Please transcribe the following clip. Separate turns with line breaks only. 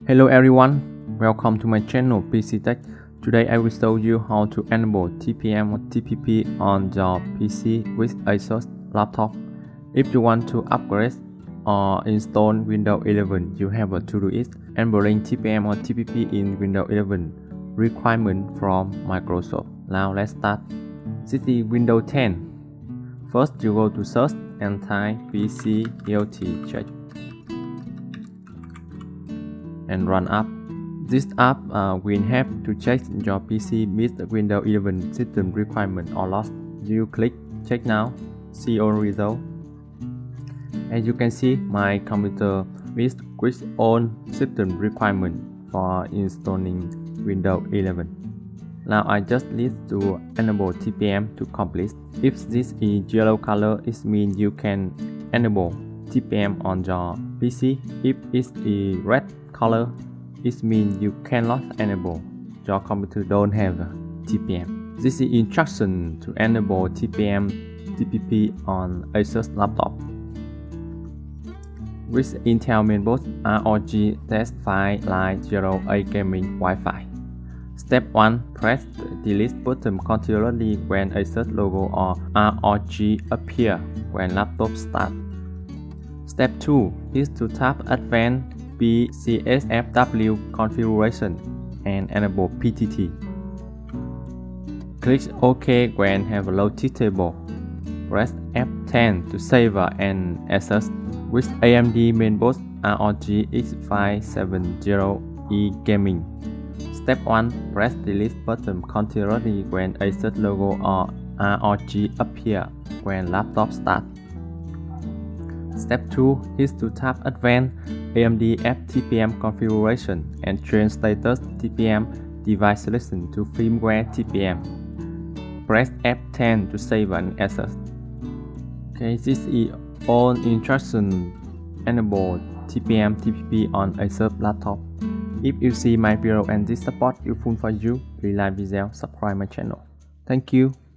Hello everyone, welcome to my channel PCTech. Today I will show you how to enable TPM or TPP on your PC with ASUS laptop. If you want to upgrade or install Windows 11, you have to do it. Enabling TPM or TPP in Windows 11 requirement from Microsoft. Now let's start. This is Windows 10. First you go to search and type PCTech and run app. This app will help to check your PC meets the Windows 11 system requirement or not. You click check now, see all result. As you can see, my computer meets its own system requirement for installing Windows 11. Now I just need to enable TPM to complete. If this is yellow color, it means you can enable TPM on your PC. If it is red color, it means you cannot enable. Your computer don't have TPM. This is instruction to enable TPM-TPP on ASUS laptop. With Intel mainboard ROG test file line 08 gaming Wi-Fi. Step 1. Press the delete button continuously when ASUS logo or ROG appear when laptop start. Step 2 is to tap Advanced BCSFW configuration and enable PTT. Click OK when have a loaded table. Press F10 to save and access. With AMD mainboard ROG X570E gaming. Step 1. Press delete button continuously when ASUS logo or ROG appear when laptop start. Step 2 is to tap Advanced AMD fTPM configuration and change status TPM device selection to firmware TPM. Press F10 to save and access. Okay, this is all instruction enable TPM-TPP on ASUS laptop. If you see my video and this support useful for you, please like video, subscribe my channel. Thank you.